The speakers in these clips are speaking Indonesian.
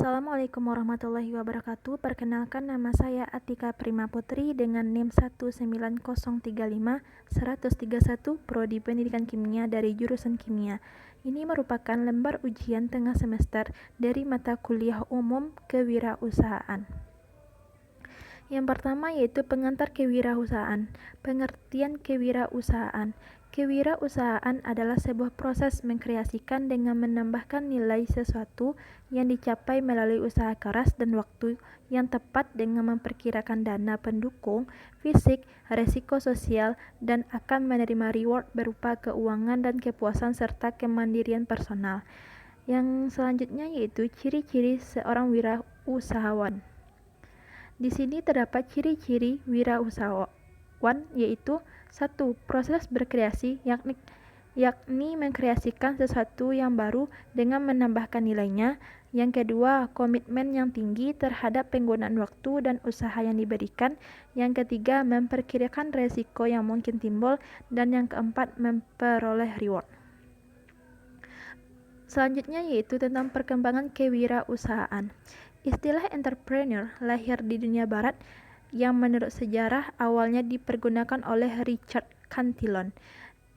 Assalamualaikum warahmatullahi wabarakatuh. Perkenalkan, nama saya Atika Prima Putri dengan NIM 19035-131 Prodi Pendidikan Kimia dari jurusan Kimia. Ini merupakan lembar ujian tengah semester dari mata kuliah umum kewirausahaan. Yang pertama yaitu pengantar kewirausahaan. Pengertian kewirausahaan. Kewirausahaan adalah sebuah proses mengkreasikan dengan menambahkan nilai sesuatu yang dicapai melalui usaha keras dan waktu yang tepat dengan memperkirakan dana pendukung, fisik, resiko sosial, dan akan menerima reward berupa keuangan dan kepuasan serta kemandirian personal. Yang selanjutnya yaitu ciri-ciri seorang wirausahawan. Di sini terdapat ciri-ciri wirausahawan yaitu 1. Proses berkreasi yakni mengkreasikan sesuatu yang baru dengan menambahkan nilainya. Yang kedua, komitmen yang tinggi terhadap penggunaan waktu dan usaha yang diberikan. Yang ketiga, memperkirakan resiko yang mungkin timbul. Dan yang keempat, memperoleh reward. Selanjutnya yaitu tentang perkembangan kewirausahaan. Istilah entrepreneur lahir di dunia barat yang menurut sejarah awalnya dipergunakan oleh Richard Cantillon.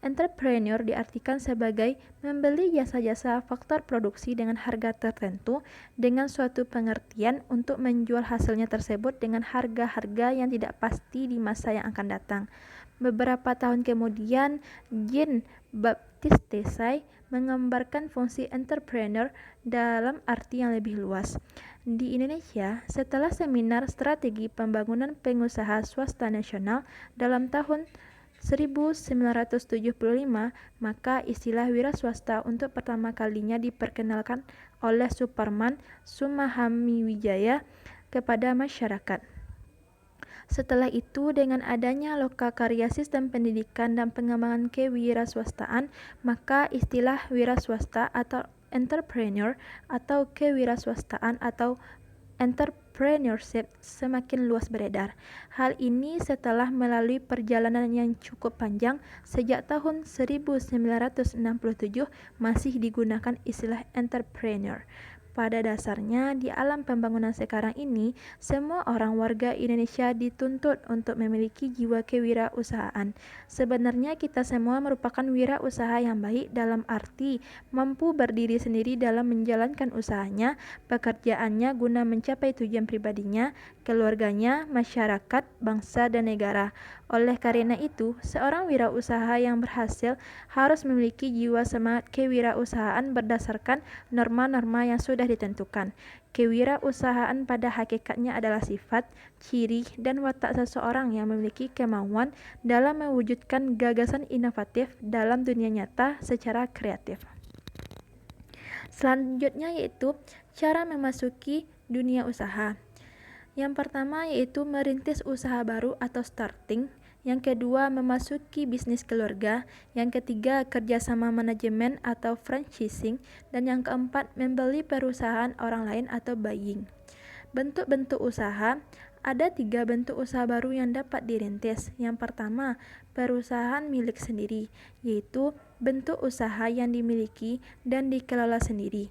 Entrepreneur diartikan sebagai membeli jasa-jasa faktor produksi dengan harga tertentu dengan suatu pengertian untuk menjual hasilnya tersebut dengan harga-harga yang tidak pasti di masa yang akan datang. Beberapa tahun kemudian, Jean-Baptiste Dessay menggambarkan fungsi entrepreneur dalam arti yang lebih luas. Di Indonesia, setelah seminar strategi pembangunan pengusaha swasta nasional dalam tahun 1975, maka istilah wira swasta untuk pertama kalinya diperkenalkan oleh Suparman Sumahamiwijaya kepada masyarakat. Setelah itu, dengan adanya Lokakarya Sistem Pendidikan dan Pengembangan Kewiraswastaan, maka istilah wira swasta atau entrepreneur atau kewirausahaan atau entrepreneurship semakin luas beredar. Hal ini setelah melalui perjalanan yang cukup panjang. Sejak tahun 1967 masih digunakan istilah entrepreneur. Pada dasarnya, di alam pembangunan sekarang ini, semua orang warga Indonesia dituntut untuk memiliki jiwa kewirausahaan. Sebenarnya kita semua merupakan wirausaha yang baik dalam arti mampu berdiri sendiri dalam menjalankan usahanya, pekerjaannya guna mencapai tujuan pribadinya, keluarganya, masyarakat, bangsa, dan negara. Oleh karena itu, seorang wirausaha yang berhasil harus memiliki jiwa semangat kewirausahaan berdasarkan norma-norma yang sudah ditentukan. Kewirausahaan pada hakikatnya adalah sifat, ciri, dan watak seseorang yang memiliki kemauan dalam mewujudkan gagasan inovatif dalam dunia nyata secara kreatif. Selanjutnya yaitu cara memasuki dunia usaha. Yang pertama yaitu merintis usaha baru atau starting. Yang kedua, memasuki bisnis keluarga. Yang ketiga, kerjasama manajemen atau franchising. Dan yang keempat, membeli perusahaan orang lain atau buying. Bentuk-bentuk usaha. Ada 3 bentuk usaha baru yang dapat dirintis. Yang pertama, perusahaan milik sendiri, yaitu bentuk usaha yang dimiliki dan dikelola sendiri.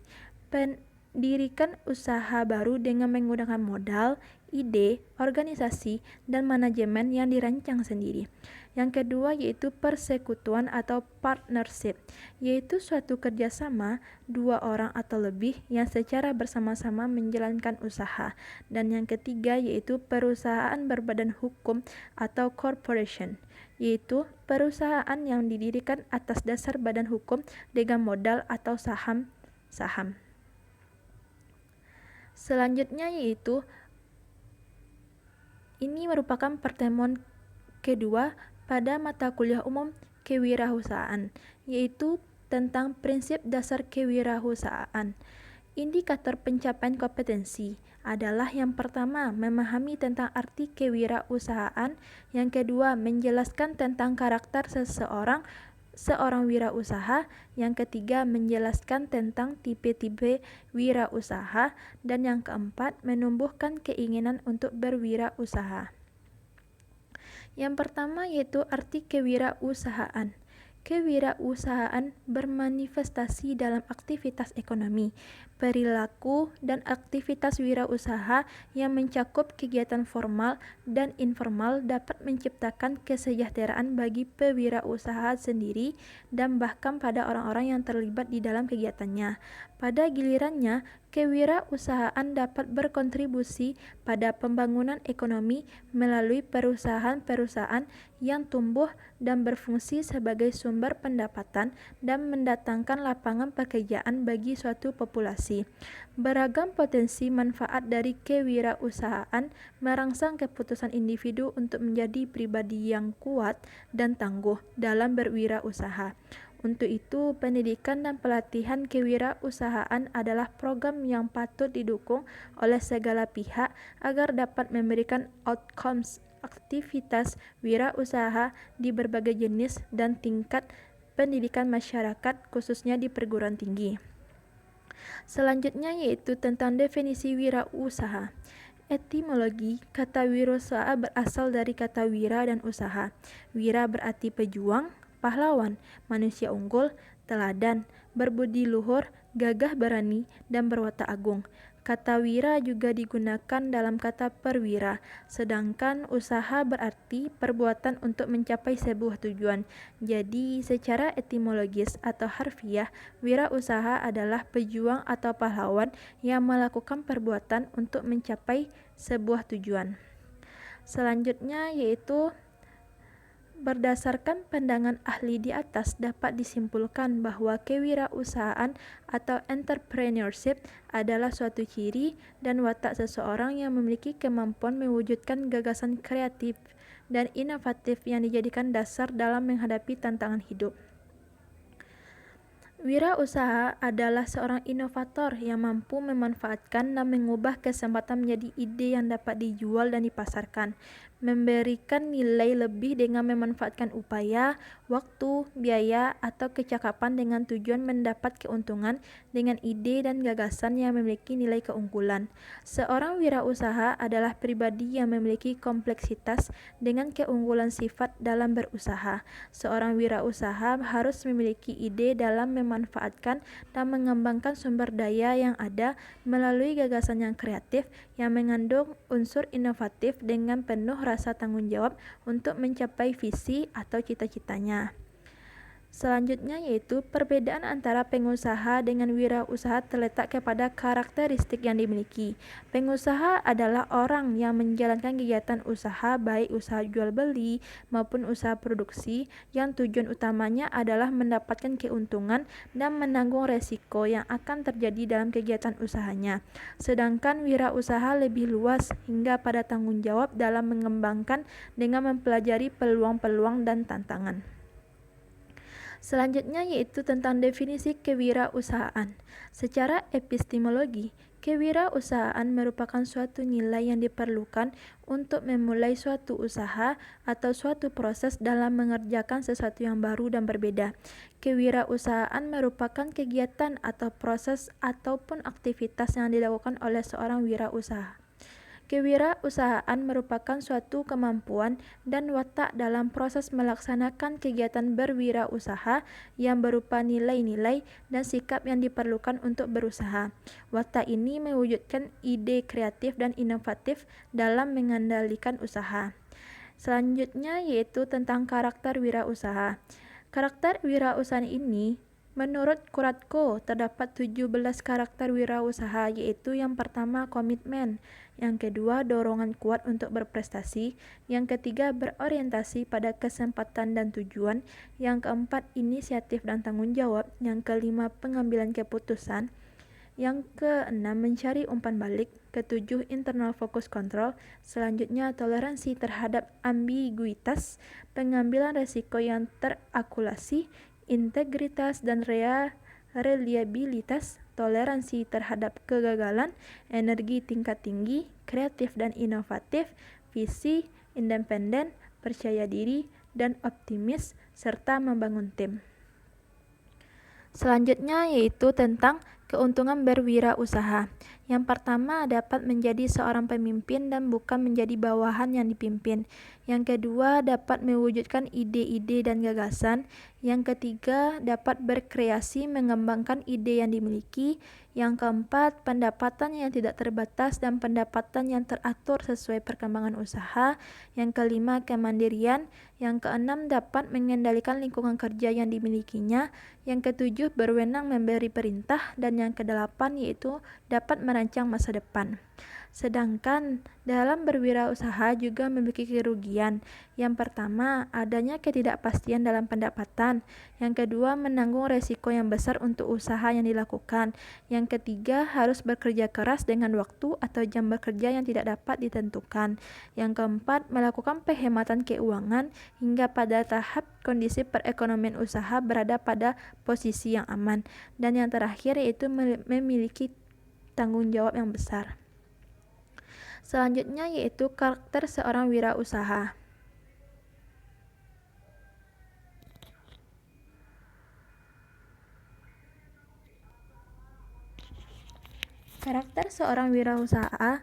Pendirikan usaha baru dengan menggunakan modal, ide, organisasi, dan manajemen yang dirancang sendiri. Yang kedua yaitu persekutuan atau partnership, yaitu suatu kerjasama 2 orang atau lebih yang secara bersama-sama menjalankan usaha. Dan yang ketiga yaitu perusahaan berbadan hukum atau corporation, yaitu perusahaan yang didirikan atas dasar badan hukum dengan modal atau saham. Selanjutnya yaitu ini merupakan pertemuan kedua pada mata kuliah umum kewirausahaan, yaitu tentang prinsip dasar kewirausahaan. Indikator pencapaian kompetensi adalah yang pertama, memahami tentang arti kewirausahaan, yang kedua, menjelaskan tentang karakter seorang wirausaha, yang ketiga menjelaskan tentang tipe-tipe wirausaha, dan yang keempat menumbuhkan keinginan untuk berwirausaha. Yang pertama yaitu arti kewirausahaan. Kewirausahaan bermanifestasi dalam aktivitas ekonomi, perilaku, dan aktivitas wirausaha yang mencakup kegiatan formal dan informal dapat menciptakan kesejahteraan bagi pewirausaha sendiri dan bahkan pada orang-orang yang terlibat di dalam kegiatannya. Pada gilirannya, kewirausahaan dapat berkontribusi pada pembangunan ekonomi melalui perusahaan-perusahaan yang tumbuh dan berfungsi sebagai sumber pendapatan dan mendatangkan lapangan pekerjaan bagi suatu populasi. Beragam potensi manfaat dari kewirausahaan merangsang keputusan individu untuk menjadi pribadi yang kuat dan tangguh dalam berwirausaha. Untuk itu, pendidikan dan pelatihan kewirausahaan adalah program yang patut didukung oleh segala pihak agar dapat memberikan outcomes aktivitas wirausaha di berbagai jenis dan tingkat pendidikan masyarakat, khususnya di perguruan tinggi. Selanjutnya yaitu tentang definisi wirausaha. Etimologi kata wirausaha berasal dari kata wira dan usaha. Wira berarti pejuang, pahlawan, manusia unggul, teladan, berbudi luhur, gagah berani, dan berwatak agung. Kata wira juga digunakan dalam kata perwira, sedangkan usaha berarti perbuatan untuk mencapai sebuah tujuan. Jadi, secara etimologis atau harfiah, wirausaha adalah pejuang atau pahlawan yang melakukan perbuatan untuk mencapai sebuah tujuan. Selanjutnya yaitu berdasarkan pandangan ahli di atas dapat disimpulkan bahwa kewirausahaan atau entrepreneurship adalah suatu ciri dan watak seseorang yang memiliki kemampuan mewujudkan gagasan kreatif dan inovatif yang dijadikan dasar dalam menghadapi tantangan hidup. Wirausaha adalah seorang inovator yang mampu memanfaatkan dan mengubah kesempatan menjadi ide yang dapat dijual dan dipasarkan, memberikan nilai lebih dengan memanfaatkan upaya, waktu, biaya, atau kecakapan dengan tujuan mendapat keuntungan dengan ide dan gagasan yang memiliki nilai keunggulan. Seorang wirausaha adalah pribadi yang memiliki kompleksitas dengan keunggulan sifat dalam berusaha. Seorang wirausaha harus memiliki ide dalam memanfaatkan dan mengembangkan sumber daya yang ada melalui gagasan yang kreatif yang mengandung unsur inovatif dengan penuh rasa tanggung jawab untuk mencapai visi atau cita-citanya. Selanjutnya yaitu perbedaan antara pengusaha dengan wirausaha terletak kepada karakteristik yang dimiliki. Pengusaha adalah orang yang menjalankan kegiatan usaha baik usaha jual beli maupun usaha produksi yang tujuan utamanya adalah mendapatkan keuntungan dan menanggung resiko yang akan terjadi dalam kegiatan usahanya. Sedangkan wirausaha lebih luas hingga pada tanggung jawab dalam mengembangkan dengan mempelajari peluang-peluang dan tantangan. Selanjutnya yaitu tentang definisi kewirausahaan. Secara epistemologi, kewirausahaan merupakan suatu nilai yang diperlukan untuk memulai suatu usaha atau suatu proses dalam mengerjakan sesuatu yang baru dan berbeda. Kewirausahaan merupakan kegiatan atau proses ataupun aktivitas yang dilakukan oleh seorang wirausaha. Kewirausahaan merupakan suatu kemampuan dan watak dalam proses melaksanakan kegiatan berwirausaha yang berupa nilai-nilai dan sikap yang diperlukan untuk berusaha. Watak ini mewujudkan ide kreatif dan inovatif dalam mengendalikan usaha. Selanjutnya yaitu tentang karakter wirausaha. Karakter wirausaha ini menurut Kuratko, terdapat 17 karakter wirausaha, yaitu yang pertama komitmen, yang kedua dorongan kuat untuk berprestasi, yang ketiga berorientasi pada kesempatan dan tujuan, yang keempat inisiatif dan tanggung jawab, yang kelima pengambilan keputusan, yang keenam mencari umpan balik, ketujuh internal focus control, selanjutnya toleransi terhadap ambiguitas, pengambilan resiko yang terakulasi, integritas dan reliabilitas, toleransi terhadap kegagalan, energi tingkat tinggi, kreatif dan inovatif, visi, independen, percaya diri, dan optimis, serta membangun tim. Selanjutnya yaitu tentang Keuntungan berwirausaha. Yang pertama, dapat menjadi seorang pemimpin dan bukan menjadi bawahan yang dipimpin. Yang kedua, dapat mewujudkan ide-ide dan gagasan. Yang ketiga, dapat berkreasi mengembangkan ide yang dimiliki. Yang keempat, pendapatan yang tidak terbatas dan pendapatan yang teratur sesuai perkembangan usaha. Yang kelima, kemandirian. Yang keenam, dapat mengendalikan lingkungan kerja yang dimilikinya. Yang ketujuh, berwenang memberi perintah. Dan yang kedelapan yaitu dapat merancang masa depan. Sedangkan dalam berwirausaha juga memiliki kerugian. Yang pertama, adanya ketidakpastian dalam pendapatan. Yang kedua, menanggung resiko yang besar untuk usaha yang dilakukan. Yang ketiga, harus bekerja keras dengan waktu atau jam bekerja yang tidak dapat ditentukan. Yang keempat, melakukan penghematan keuangan hingga pada tahap kondisi perekonomian usaha berada pada posisi yang aman. Dan yang terakhir yaitu memiliki tanggung jawab yang besar. Selanjutnya yaitu karakter seorang wirausaha. Karakter seorang wirausaha.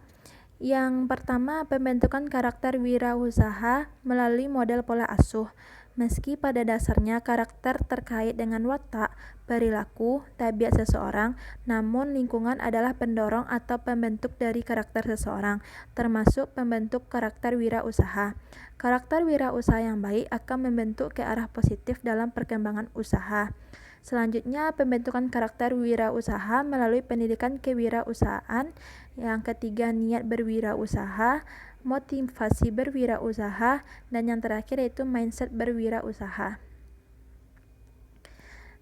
Yang pertama, pembentukan karakter wirausaha melalui model pola asuh. Meski pada dasarnya karakter terkait dengan watak, perilaku, tabiat seseorang, namun lingkungan adalah pendorong atau pembentuk dari karakter seseorang, termasuk pembentuk karakter wirausaha. Karakter wirausaha yang baik akan membentuk ke arah positif dalam perkembangan usaha. Selanjutnya, pembentukan karakter wirausaha melalui pendidikan kewirausahaan. Yang ketiga, niat berwirausaha, motivasi berwirausaha, dan yang terakhir yaitu mindset berwirausaha.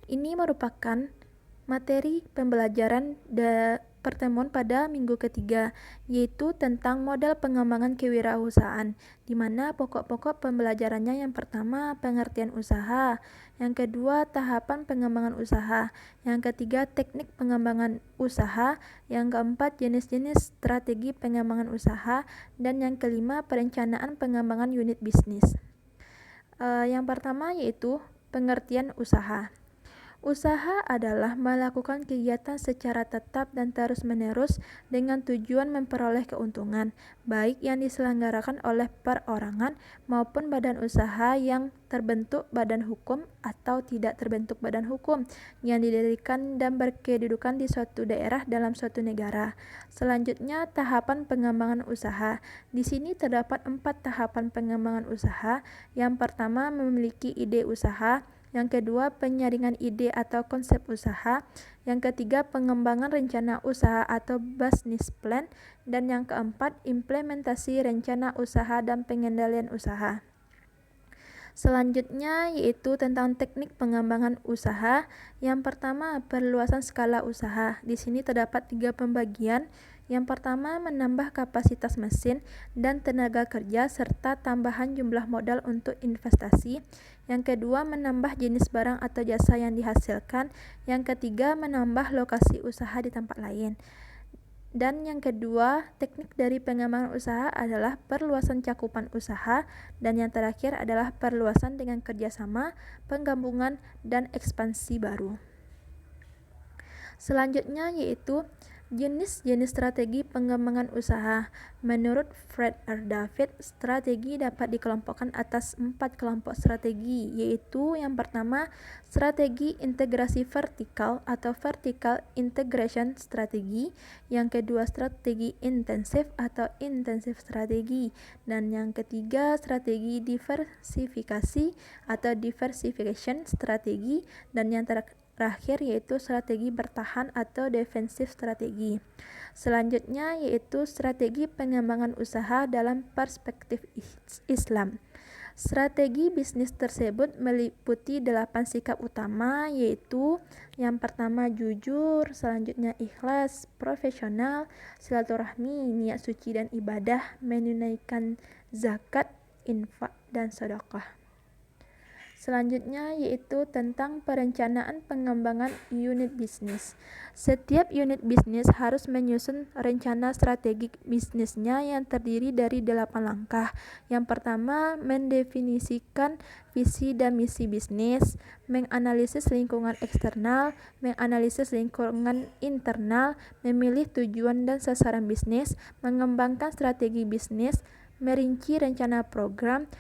Ini merupakan materi pembelajaran pertemuan pada minggu ketiga, yaitu tentang model pengembangan kewirausahaan, di mana pokok-pokok pembelajarannya yang pertama, pengertian usaha, yang kedua, tahapan pengembangan usaha, yang ketiga, teknik pengembangan usaha, yang keempat, jenis-jenis strategi pengembangan usaha, dan yang kelima, perencanaan pengembangan unit bisnis. Yang pertama yaitu pengertian usaha. Usaha adalah melakukan kegiatan secara tetap dan terus-menerus dengan tujuan memperoleh keuntungan, baik yang diselenggarakan oleh perorangan maupun badan usaha yang terbentuk badan hukum atau tidak terbentuk badan hukum yang didirikan dan berkedudukan di suatu daerah dalam suatu negara. Selanjutnya, tahapan pengembangan usaha. Di sini terdapat 4 tahapan pengembangan usaha. Yang pertama, memiliki ide usaha. Yang kedua, penyaringan ide atau konsep usaha. Yang ketiga, pengembangan rencana usaha atau business plan. Dan yang keempat, implementasi rencana usaha dan pengendalian usaha. Selanjutnya yaitu tentang teknik pengembangan usaha. Yang pertama, perluasan skala usaha. Di sini terdapat 3 pembagian. Yang pertama, menambah kapasitas mesin dan tenaga kerja serta tambahan jumlah modal untuk investasi. Yang kedua, menambah jenis barang atau jasa yang dihasilkan. Yang ketiga, menambah lokasi usaha di tempat lain. Dan yang kedua, teknik dari pengembangan usaha adalah perluasan cakupan usaha. Dan yang terakhir adalah perluasan dengan kerjasama, penggabungan, dan ekspansi baru. Selanjutnya yaitu jenis-jenis strategi pengembangan usaha. Menurut Fred R. David, strategi dapat dikelompokkan atas 4 kelompok strategi, yaitu yang pertama, strategi integrasi vertikal atau vertical integration strategi, yang kedua, strategi intensif atau intensive strategi, dan yang ketiga, strategi diversifikasi atau diversification strategi, dan yang terakhir yaitu strategi bertahan atau defensive strategi. Selanjutnya yaitu strategi pengembangan usaha dalam perspektif Islam. Strategi bisnis tersebut meliputi 8 sikap utama, yaitu yang pertama jujur, selanjutnya ikhlas, profesional, silaturahmi, niat suci dan ibadah, menunaikan zakat, infak, dan sedekah. Selanjutnya yaitu tentang perencanaan pengembangan unit bisnis. Setiap unit bisnis harus menyusun rencana strategik bisnisnya yang terdiri dari 8 langkah. Yang pertama, mendefinisikan visi dan misi bisnis, menganalisis lingkungan eksternal, menganalisis lingkungan internal, memilih tujuan dan sasaran bisnis, mengembangkan strategi bisnis, merinci rencana program,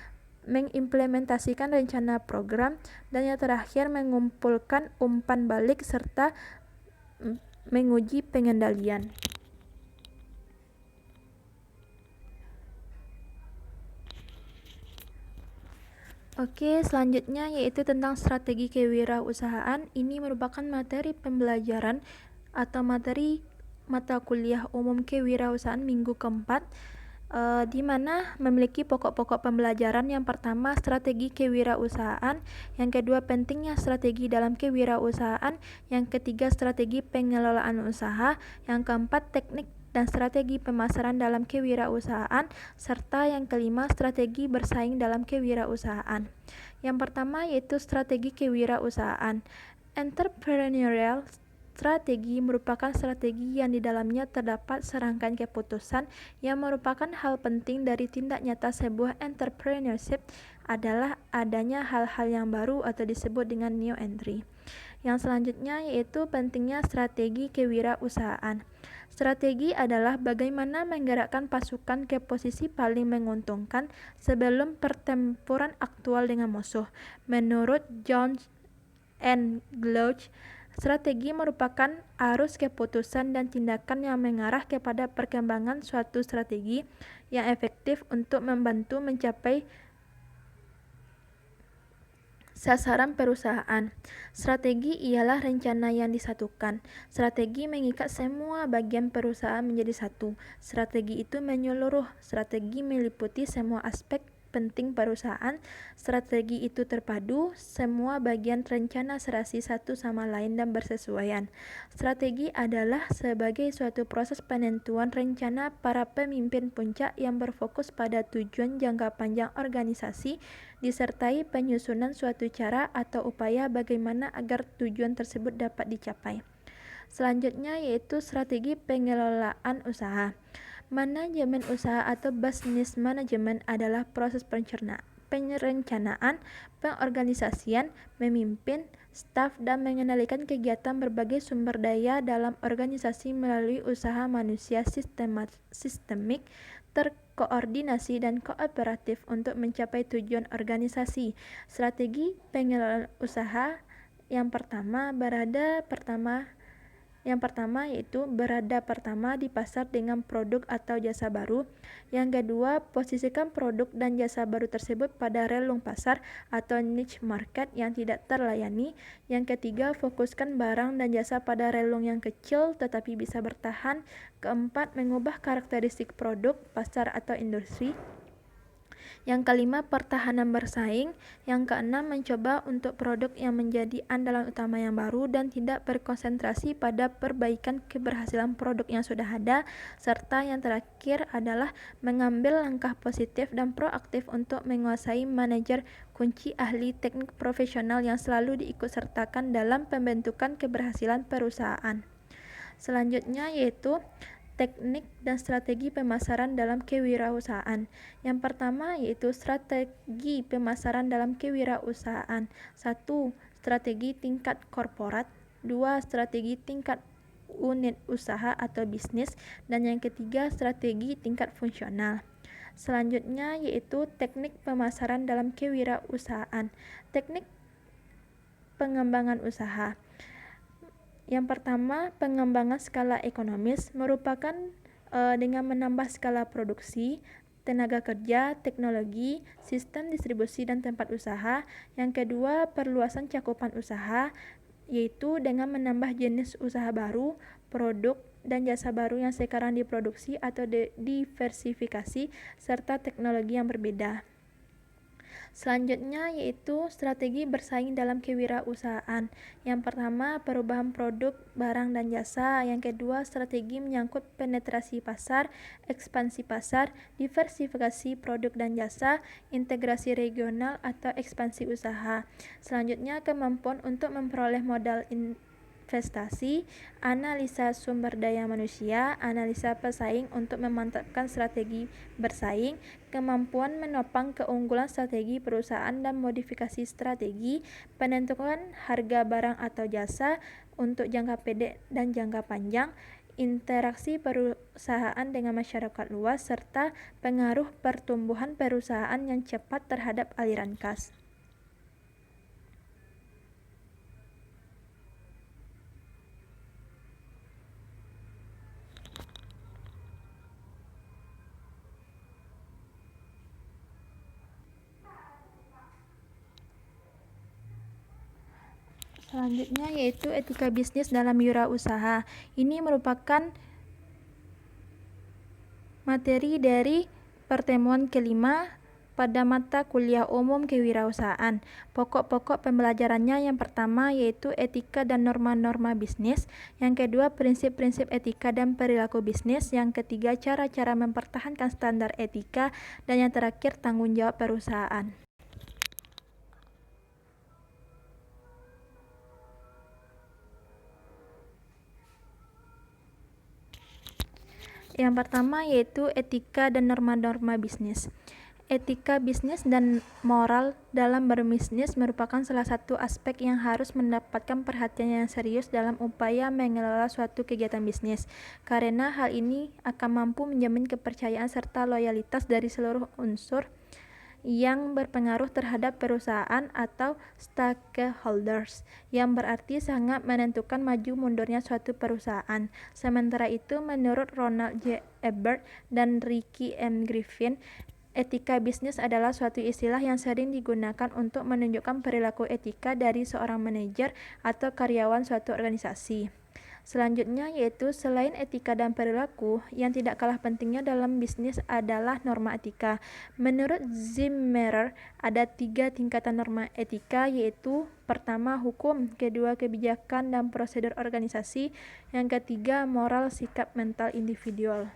mengimplementasikan rencana program, dan yang terakhir mengumpulkan umpan balik serta menguji pengendalian. Oke, selanjutnya yaitu tentang strategi kewirausahaan. Ini merupakan materi pembelajaran atau materi mata kuliah umum kewirausahaan minggu keempat, di mana memiliki pokok-pokok pembelajaran. Yang pertama, strategi kewirausahaan. Yang kedua, pentingnya strategi dalam kewirausahaan. Yang ketiga, strategi pengelolaan usaha. Yang keempat, teknik dan strategi pemasaran dalam kewirausahaan. Serta yang kelima, strategi bersaing dalam kewirausahaan. Yang pertama yaitu strategi kewirausahaan. Entrepreneurial strategi merupakan strategi yang di dalamnya terdapat serangkaian keputusan yang merupakan hal penting dari tindak nyata sebuah entrepreneurship adalah adanya hal-hal yang baru atau disebut dengan new entry. Yang selanjutnya yaitu pentingnya strategi kewirausahaan. Strategi adalah bagaimana menggerakkan pasukan ke posisi paling menguntungkan sebelum pertempuran aktual dengan musuh. Menurut John N. Glauch, strategi merupakan arus keputusan dan tindakan yang mengarah kepada perkembangan suatu strategi yang efektif untuk membantu mencapai sasaran perusahaan. Strategi ialah rencana yang disatukan. Strategi mengikat semua bagian perusahaan menjadi satu. Strategi itu menyeluruh. Strategi meliputi semua aspek penting perusahaan. Strategi itu terpadu, semua bagian rencana serasi satu sama lain dan bersesuaian. Strategi adalah sebagai suatu proses penentuan rencana para pemimpin puncak yang berfokus pada tujuan jangka panjang organisasi, disertai penyusunan suatu cara atau upaya bagaimana agar tujuan tersebut dapat dicapai. Selanjutnya yaitu strategi pengelolaan usaha. Manajemen usaha atau business management adalah proses perencanaan, pengorganisasian, memimpin, staf, dan mengendalikan kegiatan berbagai sumber daya dalam organisasi melalui usaha manusia sistemik, terkoordinasi, dan kooperatif untuk mencapai tujuan organisasi. Strategi pengelolaan usaha yang pertama yaitu berada pertama di pasar dengan produk atau jasa baru. Yang kedua, posisikan produk dan jasa baru tersebut pada relung pasar atau niche market yang tidak terlayani. Yang ketiga, fokuskan barang dan jasa pada relung yang kecil tetapi bisa bertahan. Keempat, mengubah karakteristik produk, pasar atau industri. Yang kelima, pertahanan bersaing. Yang keenam, mencoba untuk produk yang menjadi andalan utama yang baru dan tidak berkonsentrasi pada perbaikan keberhasilan produk yang sudah ada. Serta yang terakhir adalah mengambil langkah positif dan proaktif untuk menguasai manajer kunci ahli teknik profesional yang selalu diikutsertakan dalam pembentukan keberhasilan perusahaan. Selanjutnya yaitu teknik dan strategi pemasaran dalam kewirausahaan. Yang pertama yaitu strategi pemasaran dalam kewirausahaan. 1. Strategi tingkat korporat. 2. Strategi tingkat unit usaha atau bisnis. Dan yang ketiga, strategi tingkat fungsional. Selanjutnya yaitu teknik pemasaran dalam kewirausahaan. Teknik pengembangan usaha. Yang pertama, pengembangan skala ekonomis merupakan dengan menambah skala produksi, tenaga kerja, teknologi, sistem distribusi dan tempat usaha. Yang kedua, perluasan cakupan usaha, yaitu dengan menambah jenis usaha baru, produk, dan jasa baru yang sekarang diproduksi atau diversifikasi, serta teknologi yang berbeda. Selanjutnya yaitu strategi bersaing dalam kewirausahaan. Yang pertama, perubahan produk, barang, dan jasa. Yang kedua, strategi menyangkut penetrasi pasar, ekspansi pasar, diversifikasi produk dan jasa, integrasi regional atau ekspansi usaha. Selanjutnya, kemampuan untuk memperoleh modal investasi, analisa sumber daya manusia, analisa pesaing untuk memantapkan strategi bersaing, kemampuan menopang keunggulan strategi perusahaan dan modifikasi strategi, penentuan harga barang atau jasa untuk jangka pendek dan jangka panjang, interaksi perusahaan dengan masyarakat luas, serta pengaruh pertumbuhan perusahaan yang cepat terhadap aliran kas. Selanjutnya yaitu etika bisnis dalam wirausaha. Ini merupakan materi dari pertemuan kelima pada mata kuliah umum kewirausahaan. Pokok-pokok pembelajarannya yang pertama yaitu etika dan norma-norma bisnis, yang kedua prinsip-prinsip etika dan perilaku bisnis, yang ketiga cara-cara mempertahankan standar etika, dan yang terakhir tanggung jawab perusahaan. Yang pertama yaitu etika dan norma-norma bisnis. Etika bisnis dan moral dalam berbisnis merupakan salah satu aspek yang harus mendapatkan perhatian yang serius dalam upaya mengelola suatu kegiatan bisnis, karena hal ini akan mampu menjamin kepercayaan serta loyalitas dari seluruh unsur yang berpengaruh terhadap perusahaan atau stakeholders, yang berarti sangat menentukan maju mundurnya suatu perusahaan. Sementara itu, menurut Ronald J. Ebert dan Ricky M. Griffin, etika bisnis adalah suatu istilah yang sering digunakan untuk menunjukkan perilaku etika dari seorang manajer atau karyawan suatu organisasi. Selanjutnya yaitu selain etika dan perilaku, yang tidak kalah pentingnya dalam bisnis adalah norma etika. Menurut Zimmerer, ada 3 tingkatan norma etika, yaitu pertama hukum, kedua kebijakan dan prosedur organisasi, yang ketiga moral sikap mental individual.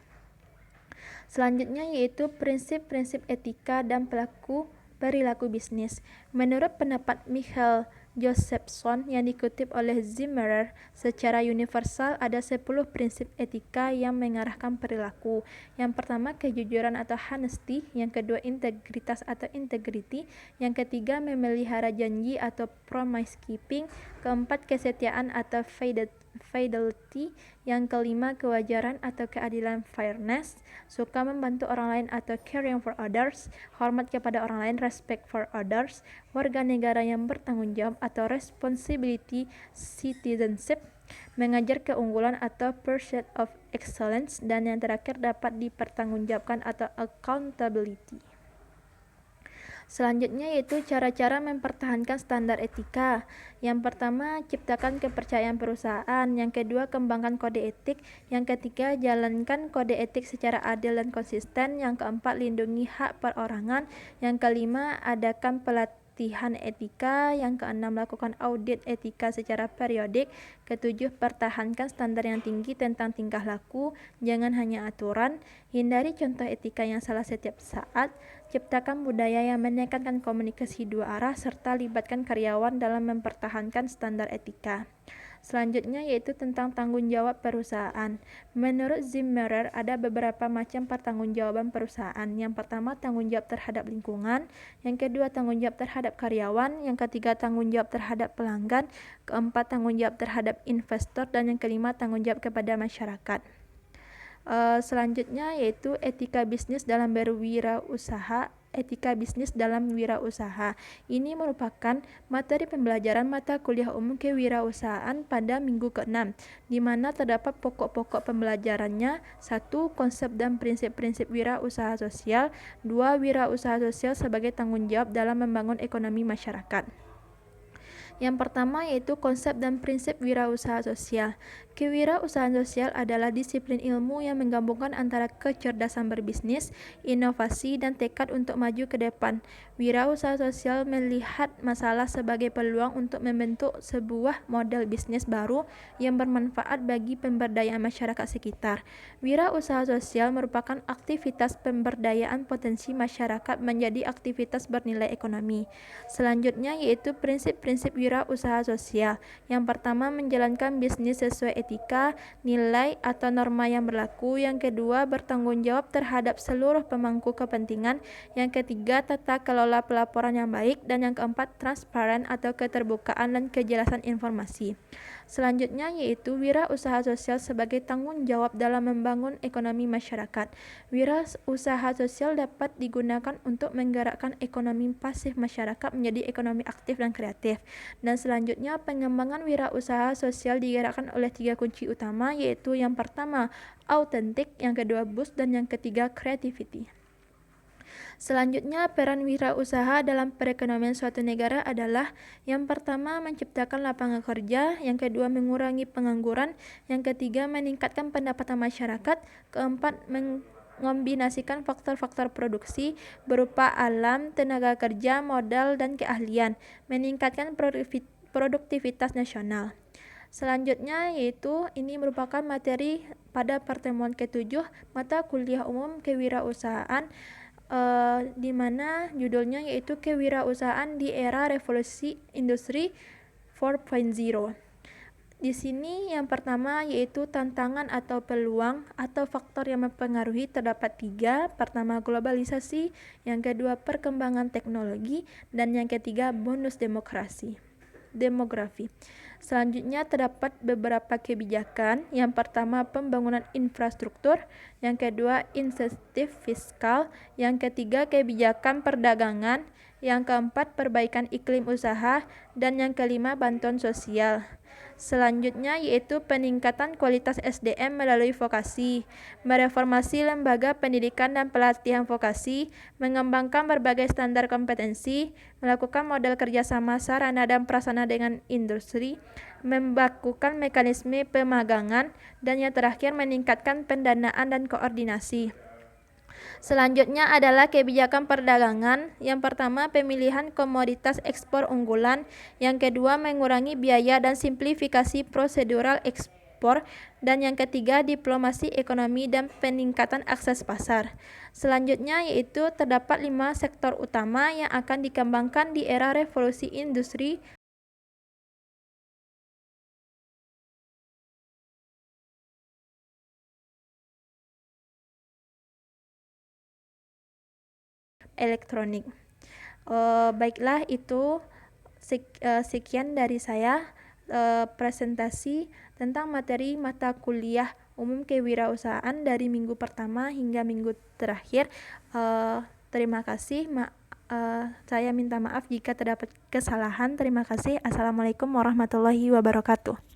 Selanjutnya yaitu prinsip-prinsip etika dan perilaku bisnis. Menurut pendapat Michael Josephson yang dikutip oleh Zimmerer, secara universal ada 10 prinsip etika yang mengarahkan perilaku. Yang pertama kejujuran atau honesty, yang kedua integritas atau integrity, yang ketiga memelihara janji atau promise keeping, keempat kesetiaan atau fidelity, yang kelima kewajaran atau keadilan fairness, suka membantu orang lain atau caring for others, hormat kepada orang lain respect for others, warga negara yang bertanggung jawab atau responsibility citizenship, mengajar keunggulan atau pursuit of excellence, dan yang terakhir dapat dipertanggungjawabkan atau accountability. Selanjutnya yaitu cara-cara mempertahankan standar etika. Yang pertama, ciptakan kepercayaan perusahaan. Yang kedua, kembangkan kode etik. Yang ketiga, jalankan kode etik secara adil dan konsisten. Yang keempat, lindungi hak perorangan. Yang kelima, adakan pelatihan etika. Yang keenam, lakukan audit etika secara periodik. Ketujuh, pertahankan standar yang tinggi tentang tingkah laku, jangan hanya aturan. Hindari contoh etika yang salah setiap saat. Ciptakan budaya yang menekankan komunikasi dua arah, serta libatkan karyawan dalam mempertahankan standar etika. Selanjutnya yaitu tentang tanggung jawab perusahaan. Menurut Zimmerer, ada beberapa macam pertanggungjawaban perusahaan. Yang pertama, tanggung jawab terhadap lingkungan. Yang kedua, tanggung jawab terhadap karyawan. Yang ketiga, tanggung jawab terhadap pelanggan. Keempat, tanggung jawab terhadap investor. Dan yang kelima, tanggung jawab kepada masyarakat. Selanjutnya yaitu etika bisnis dalam berwirausaha. Etika bisnis dalam wirausaha. Ini merupakan materi pembelajaran mata kuliah umum kewirausahaan pada minggu ke-6, di mana terdapat pokok-pokok pembelajarannya. 1. Konsep dan prinsip-prinsip wirausaha sosial. 2. Wirausaha sosial sebagai tanggung jawab dalam membangun ekonomi masyarakat. Yang pertama yaitu konsep dan prinsip wirausaha sosial. Kewirausahaan sosial adalah disiplin ilmu yang menggabungkan antara kecerdasan berbisnis, inovasi, dan tekad untuk maju ke depan. Wirausaha sosial melihat masalah sebagai peluang untuk membentuk sebuah model bisnis baru yang bermanfaat bagi pemberdayaan masyarakat sekitar. Wirausaha sosial merupakan aktivitas pemberdayaan potensi masyarakat menjadi aktivitas bernilai ekonomi. Selanjutnya yaitu prinsip-prinsip wirausaha sosial. Yang pertama, menjalankan bisnis sesuai etika, nilai, atau norma yang berlaku. Yang kedua, bertanggung jawab terhadap seluruh pemangku kepentingan. Yang ketiga, tata kelola pelaporan yang baik. Dan yang keempat, transparan atau keterbukaan dan kejelasan informasi. Selanjutnya yaitu wirausaha sosial sebagai tanggung jawab dalam membangun ekonomi masyarakat. Wirausaha sosial dapat digunakan untuk menggerakkan ekonomi pasif masyarakat menjadi ekonomi aktif dan kreatif. Dan selanjutnya pengembangan wirausaha sosial digerakkan oleh 3 kunci utama, yaitu yang pertama autentik, yang kedua boost, dan yang ketiga creativity. Selanjutnya, peran wirausaha dalam perekonomian suatu negara adalah yang pertama menciptakan lapangan kerja, yang kedua mengurangi pengangguran, yang ketiga meningkatkan pendapatan masyarakat, keempat mengombinasikan faktor-faktor produksi berupa alam, tenaga kerja, modal, dan keahlian, meningkatkan produktivitas nasional. Selanjutnya yaitu ini merupakan materi pada pertemuan ke-7 mata kuliah umum kewirausahaan, di mana judulnya yaitu kewirausahaan di era revolusi industri 4.0. Di sini yang pertama yaitu tantangan atau peluang atau faktor yang mempengaruhi terdapat 3. Pertama, globalisasi, yang kedua perkembangan teknologi, dan yang ketiga bonus demografi. Selanjutnya terdapat beberapa kebijakan. Yang pertama, pembangunan infrastruktur, yang kedua insentif fiskal, yang ketiga kebijakan perdagangan, yang keempat perbaikan iklim usaha, dan yang kelima bantuan sosial. Selanjutnya yaitu peningkatan kualitas SDM melalui vokasi, mereformasi lembaga pendidikan dan pelatihan vokasi, mengembangkan berbagai standar kompetensi, melakukan model kerjasama sarana dan prasarana dengan industri, membakukan mekanisme pemagangan, dan yang terakhir meningkatkan pendanaan dan koordinasi. Selanjutnya adalah kebijakan perdagangan. Yang pertama, pemilihan komoditas ekspor unggulan. Yang kedua, mengurangi biaya dan simplifikasi prosedural ekspor. Dan yang ketiga, diplomasi ekonomi dan peningkatan akses pasar. Selanjutnya yaitu terdapat 5 sektor utama yang akan dikembangkan di era revolusi industri elektronik. Baiklah, itu sekian dari saya presentasi tentang materi mata kuliah umum kewirausahaan dari minggu pertama hingga minggu terakhir. Terima kasih. Saya minta maaf jika terdapat kesalahan. Terima kasih. Assalamualaikum warahmatullahi wabarakatuh.